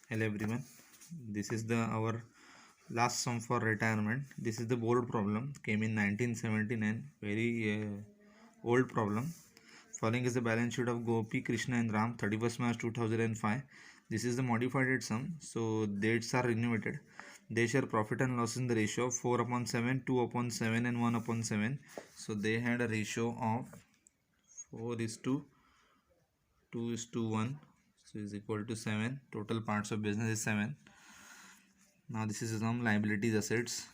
Hello everyone. This is the our last sum for retirement. This is the board problem. Came in 1979. Very old problem. Following is the balance sheet of Gopi, Krishna and Ram 31st March 2005. This is the modified sum. So dates are renovated. They share profit and loss in the ratio of 4 upon 7, 2 upon 7 and 1 upon 7. So they had a ratio of 4 is to 2 is to 1. So is equal to 7. Total parts of business is 7. Now this is some liabilities assets.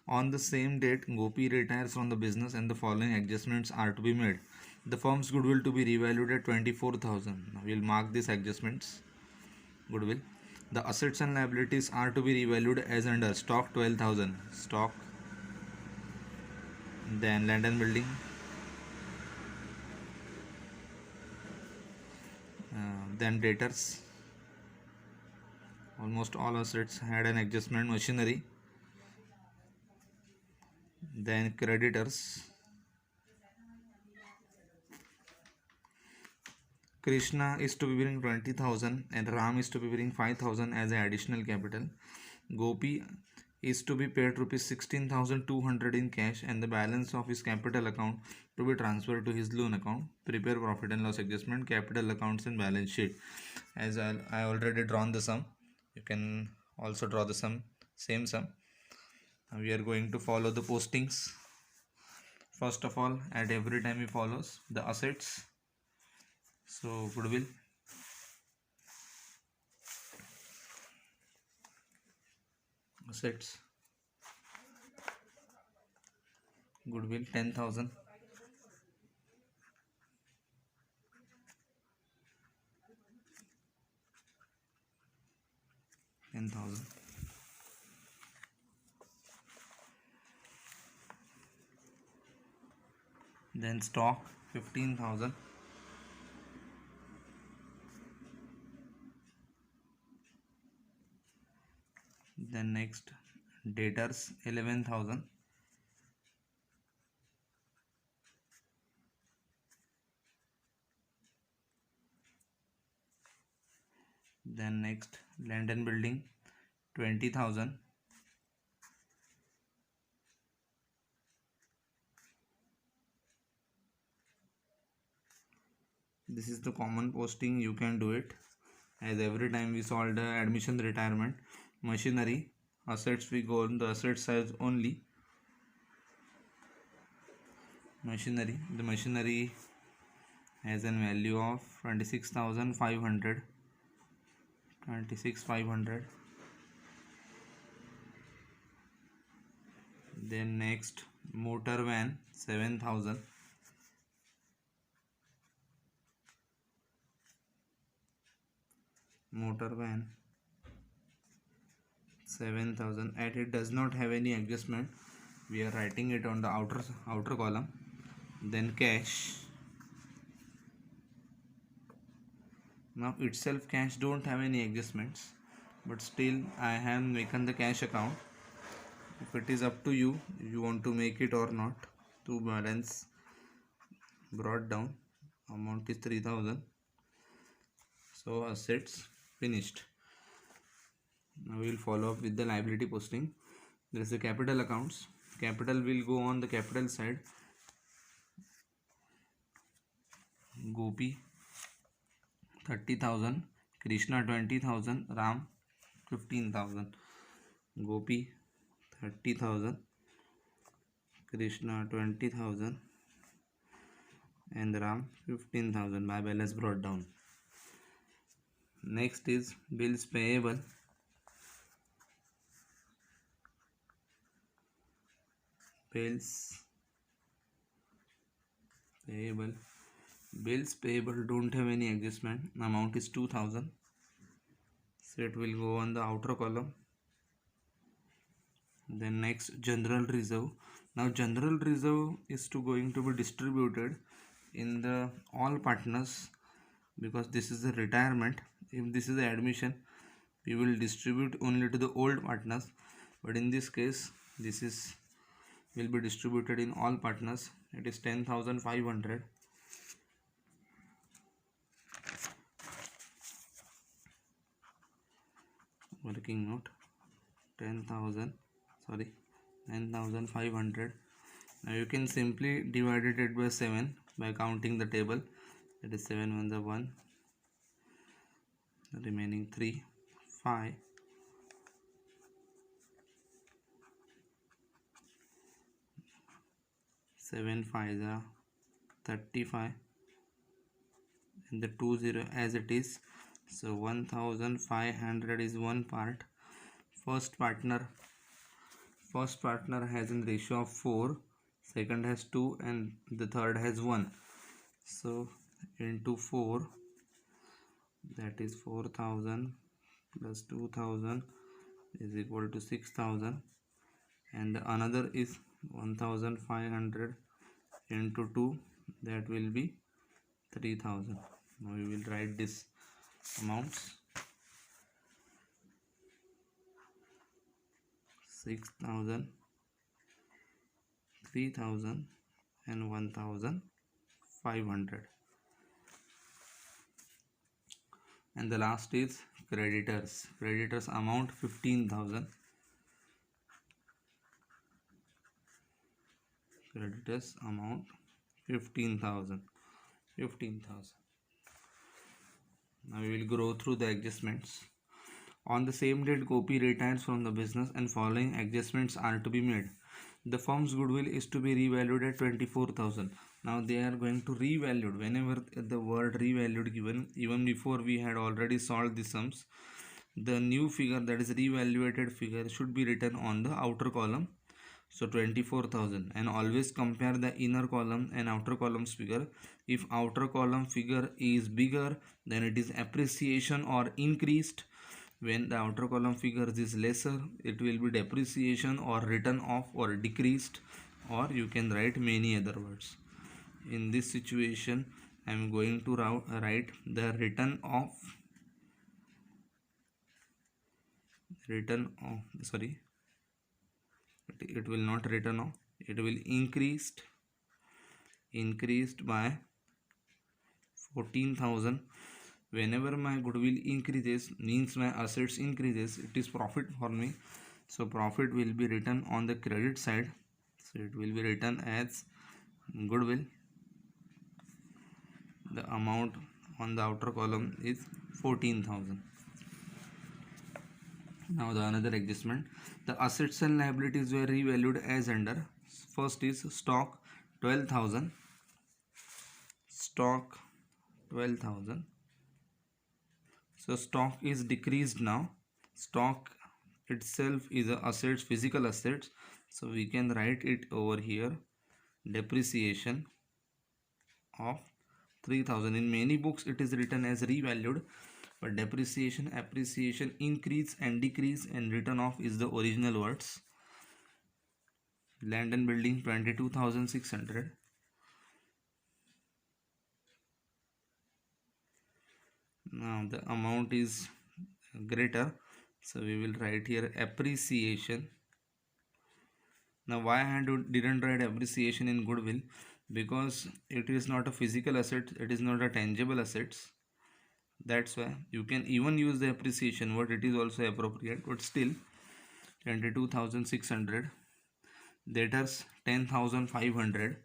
On the same date, Gopi retires from the business and the following adjustments are to be made. The firm's goodwill to be revalued at 24,000. Now we will mark these adjustments. Goodwill. The assets and liabilities are to be revalued as under stock 12,000. Stock. Then land and building. Then debtors. Almost all assets had an adjustment. Machinery. Then creditors. Krishna is to be bringing 20,000 and Ram is to be bringing 5,000 as an additional capital. Gopi is to be paid rupees 16,200 in cash and the balance of his capital account to be transferred to his loan account. Prepare profit and loss adjustment, capital accounts and balance sheet. As I already drawn the sum, you can also draw the sum, same sum. Now we are going to follow the postings. First of all, at every time we follows the assets. So goodwill, assets, goodwill 10,000, then stock 15,000, then next debtors 11,000, then next land and building 20,000, this is the common posting, you can do it as every time we solve the admission retirement. Machinery assets, we go on the asset side only. Machinery, the machinery has a value of 26,500, 26,500. Then next motor van 7,000, motor van 7,000, and it does not have any adjustment, we are writing it on the outer column. Then cash, now itself cash don't have any adjustments, but still I have making the cash account. If it is up to you if you want to make it or not. To balance brought down, amount is 3,000. So assets finished. Now we will follow up with the liability posting. There is the capital accounts. Capital will go on the capital side. Gopi 30,000, Krishna 20,000, Ram 15,000. Gopi 30,000, Krishna 20,000 and Ram 15,000 by balance brought down. Next is bills payable. Bills payable don't have any adjustment. Amount is 2,000. So it will go on the outer column. Then next general reserve. Now general reserve is going to be distributed in the all partners, because this is the retirement. If this is the admission, we will distribute only to the old partners, but in this case this is will be distributed in all partners. It is 10,500. working note 10,000, sorry, 9,500. Now you can simply divide it by 7 by counting the table. That is 7 1 the 1, the remaining 3, 5, 7 5 the 35, and the 20 as it is. So 1,500 is one part. First partner has a ratio of 4, second has 2, and the third has 1. So into 4, that is 4,000 plus 2,000 is equal to 6,000, and the another is 1,500 into 2, that will be 3,000. Now we will write this amounts: 6,000, 3,000, and 1,500. And the last is creditors. Creditors amount 15,000. Creditors amount 15,000. Now we will go through the adjustments. On the same date, Gopi retires from the business and following adjustments are to be made. The firm's goodwill is to be revalued at 24,000. Now they are going to revalue. Whenever the word revalued given, even before we had already solved the sums, the new figure, that is revaluated figure, should be written on the outer column. So 24,000, and always compare the inner column and outer column's figure. If outer column figure is bigger, then it is appreciation or increased. When the outer column figure is lesser, it will be depreciation or written off or decreased, or you can write many other words. In this situation, I am going to write the written off, sorry, it will not written off, it will increased by 14,000. Whenever my goodwill increases, means my assets increases, it is profit for me. So profit will be written on the credit side. So it will be written as goodwill. The amount on the outer column is 14,000. Now the another adjustment. The assets and liabilities were revalued as under. First is stock 12,000. Stock 12,000. So stock is decreased now. Stock itself is a assets, physical assets. So we can write it over here. Depreciation of 3,000. In many books it is written as revalued, but depreciation, appreciation, increase and decrease, and written off is the original words. Land and building 22,600. Now the amount is greater, so we will write here appreciation. Now why I didn't write appreciation in goodwill? Because it is not a physical asset, it is not a tangible assets. That's why you can even use the appreciation word, it is also appropriate, but still 22,600. Debtors 10,500.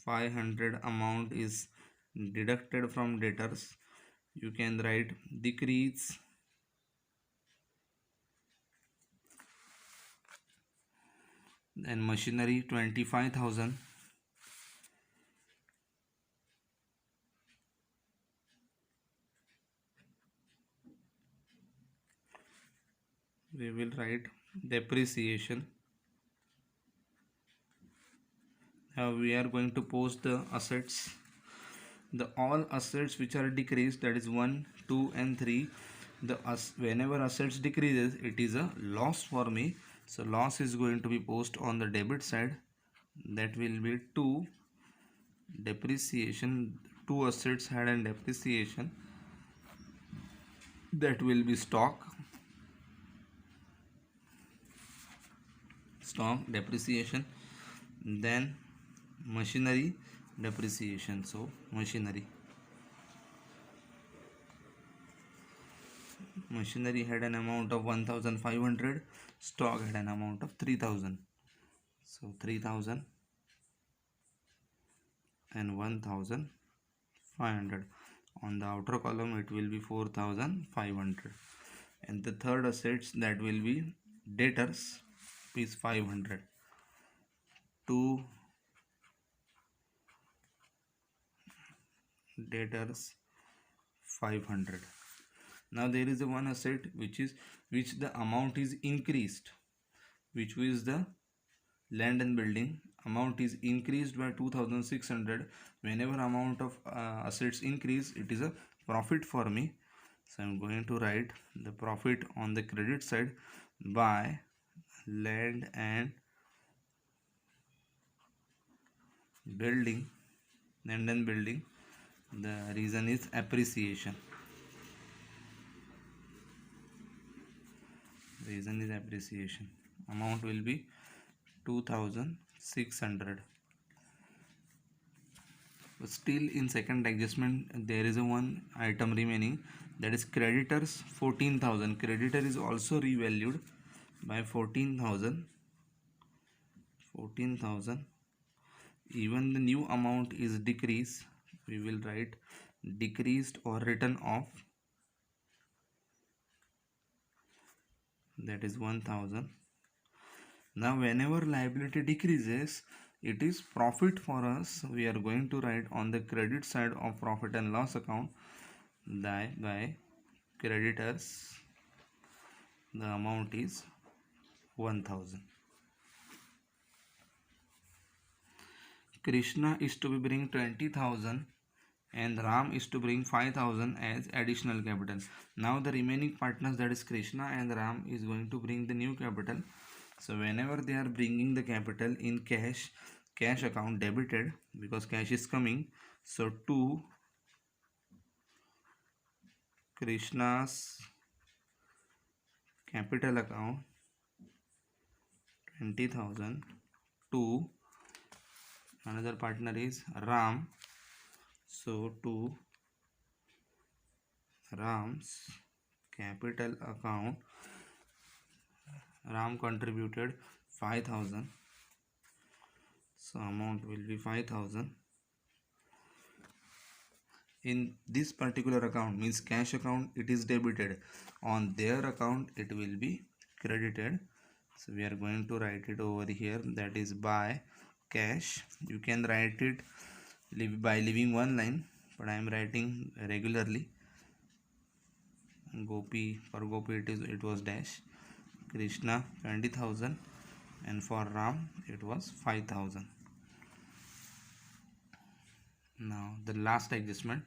$500 amount is deducted from debtors. You can write decrease and machinery 25,000. We will write depreciation. Now we are going to post the assets. The all assets which are decreased, that is 1, 2 and 3. Whenever assets decreases, it is a loss for me. So loss is going to be posted on the debit side. That will be 2 depreciation. 2 assets had a depreciation. That will be stock depreciation. Then machinery depreciation. So machinery. Machinery had an amount of 1500, stock had an amount of 3000. So 3000 and 1500. On the outer column it will be 4500, and the third assets that will be debtors is 500. 2 debtors 500. Now there is a one asset which the amount is increased, which is the land and building. Amount is increased by 2600. Whenever amount of assets increase, it is a profit for me. So I'm going to write the profit on the credit side by land and building. Land and building, the reason is appreciation. Reason is appreciation. Amount will be 2600. But still in second adjustment there is a one item remaining, that is creditors 14,000. Creditor is also revalued by 14,000. Even the new amount is decreased, we will write decreased or written off, that is 1000. Now whenever liability decreases, it is profit for us. We are going to write on the credit side of profit and loss account that by creditors the amount is 1000. Krishna is to be bring 20,000 and Ram is to bring 5,000 as additional capital. Now the remaining partners, that is Krishna and Ram, is going to bring the new capital. So whenever they are bringing the capital in cash account debited, because cash is coming, so to Krishna's capital account 20,000, to another partner is Ram, so to Ram's capital account, Ram contributed 5,000, so amount will be 5,000. In this particular account, means cash account, it is debited. On their account it will be credited. So we are going to write it over here, that is by cash. You can write it by leaving one line, but I am writing regularly. Gopi, for Gopi it was dash. Krishna 20,000 and for Ram it was 5,000. Now the last adjustment,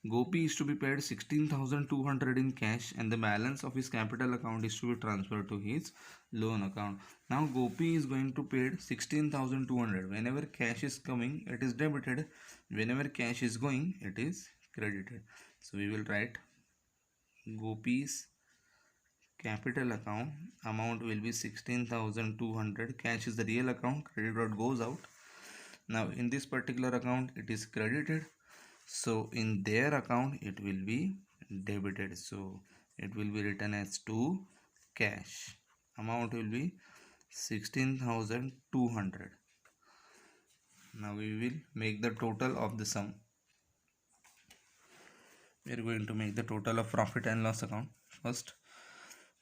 Gopi is to be paid 16,200 in cash and the balance of his capital account is to be transferred to his loan account. Now Gopi is going to pay 16,200. Whenever cash is coming, it is debited. Whenever cash is going, it is credited. So we will write Gopi's capital account amount will be 16,200. Cash is the real account, credit note goes out. Now in this particular account it is credited, so in their account it will be debited, so it will be written as to cash. Amount will be 16,200. Now we will make the total of the sum. We are going to make the total of profit and loss account first,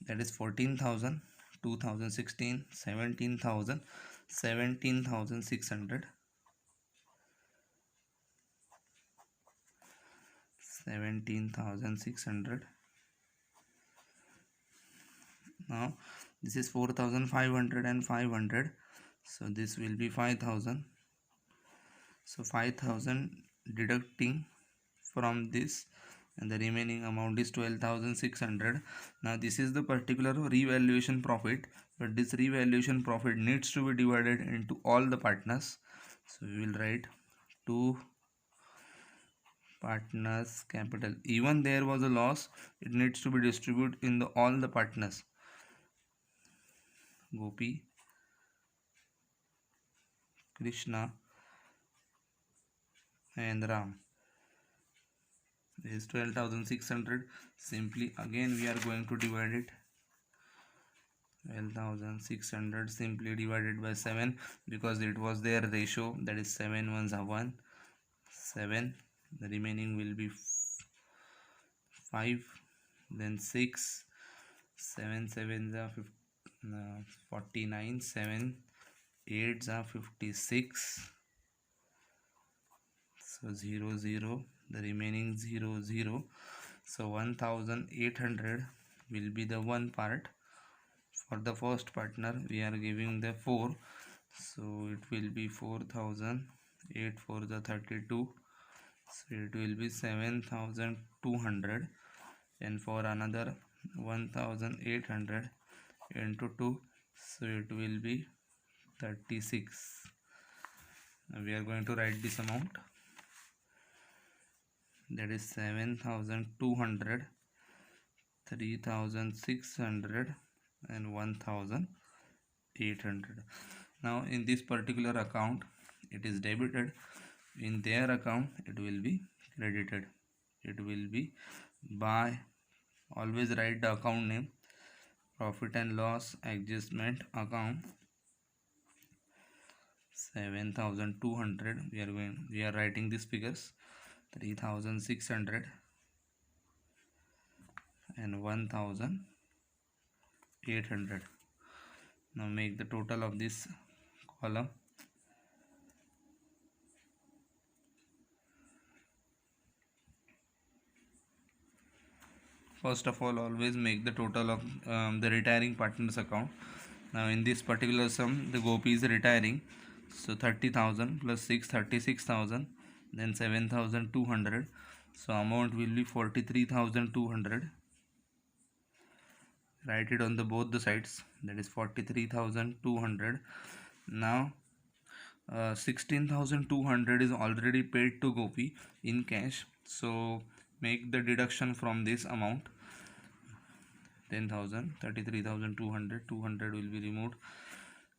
that is 14,000, 2016, 17,000, 17,600, 17,600. Now this is 4,500 and 500, so this will be 5,000. So 5,000 deducting from this, and the remaining amount is 12,600. Now this is the particular revaluation profit, but this revaluation profit needs to be divided into all the partners. So we will write to partners capital. Even there was a loss, it needs to be distributed in the all the partners. Gopi, Krishna and Ram. This is 12,600. Simply again we are going to divide it. 12,600 simply divided by 7, because it was their ratio, that is 7 ones are 1, 7. The remaining will be 5, then 6, 7 sevens are 49, 7 8s are 56, so 0 0, the remaining 0 0. So 1800 will be the one part. For the first partner we are giving the 4, so it will be 4000, 8 4 the 32, so it will be 7200. And for another 1800 into 2, so it will be 36. Now we are going to write this amount, that is 7200, 3600 and 1800. Now in this particular account it is debited, in their account it will be credited. It will be by, always write the account name, profit and loss adjustment account 7200. We are writing these figures, 3600 and 1800. Now make the total of this column. First of all, always make the total of the retiring partner's account. Now in this particular sum, the Gopi is retiring, so 30,000 plus 6, 36,000, then 7,200, so amount will be 43,200. Write it on the both the sides, that is 43,200. Now 16,200 is already paid to Gopi in cash, so make the deduction from this amount. 10,000, 33,200, 200 will be removed,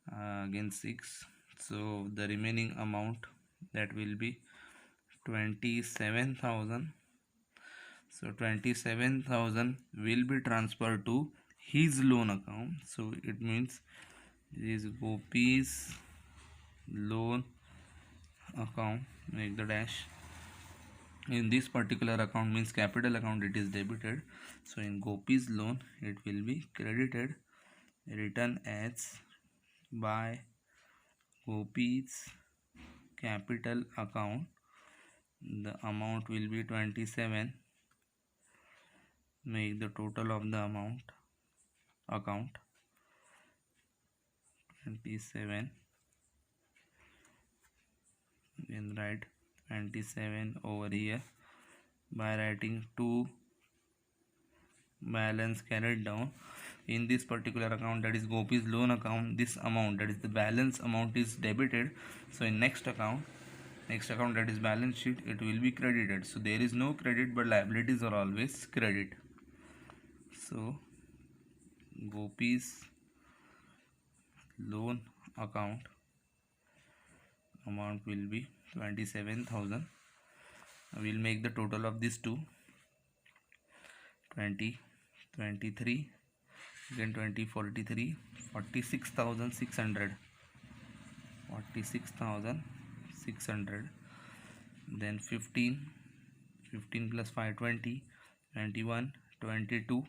again 6, so the remaining amount, that will be 27,000. So 27,000 will be transferred to his loan account, so it means this is Gopi's loan account, make the dash. In this particular account, means capital account, it is debited, so in Gopi's loan it will be credited, written as by Gopi's capital account. The amount will be 27. Make the total of the amount account 27, then write 27 over here by writing 2 balance carried down. In this particular account, that is Gopi's loan account, this amount, that is the balance amount, is debited, so in next account, that is balance sheet, it will be credited. So there is no credit, but liabilities are always credit. So Gopi's loan account amount will be 27,000. I will make the total of these two, 20, 23, again 20, 43, 46,600, 46,600, then 15, 15 plus 5, 20, 21, 22,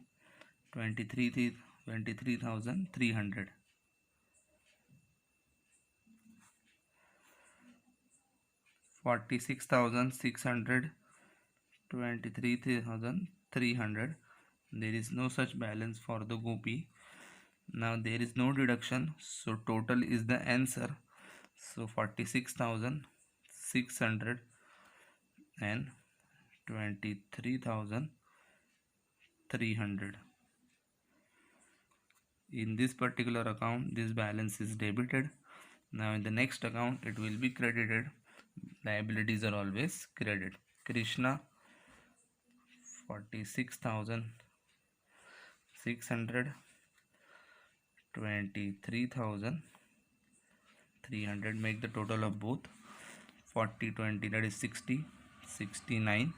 23, 23,300. 46,600, 23,300. There is no such balance for the Gopi. Now there is no deduction, so total is the answer. So 46,600 and 23,300. In this particular account, this balance is debited. Now in the next account, it will be credited. Liabilities are always credit. Krishna, 46,600, 23,300. Make the total of both. 40, 20, that is 60, 69,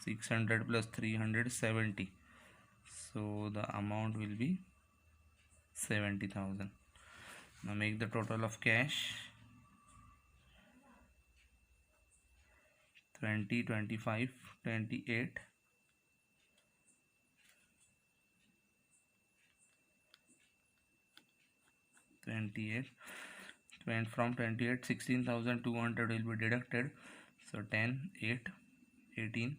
600 plus 370, so the amount will be 70,000. Now make the total of cash. 20, 25, 28, 28. Went from 28, 16,200 will be deducted, so 10, 8, 18,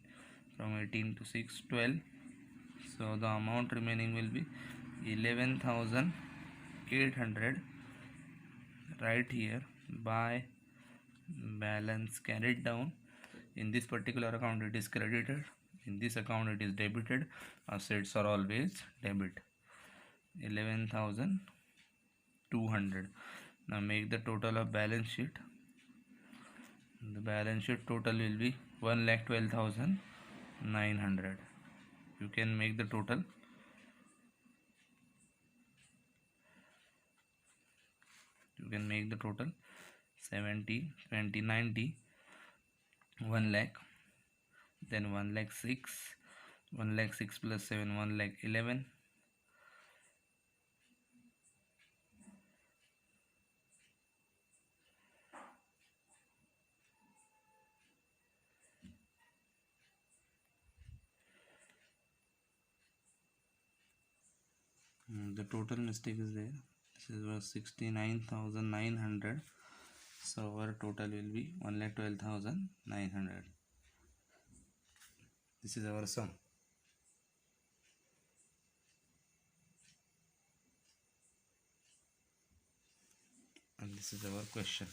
from 18 to 6, 12, so the amount remaining will be 11,800. Right here, by balance carried down. In this particular account it is credited, in this account it is debited. Assets are always debit. 11,200. Now make the total of balance sheet. The balance sheet total will be 1,12,900. You can make the total. You can make the total 70, 20, 90, 1 lakh, then 1 lakh 6, 1 lakh 6 plus 7, 1 lakh 11, the total mistake is there. This was 69,900, so our total will be 1,12,900. This is our sum. And this is our question.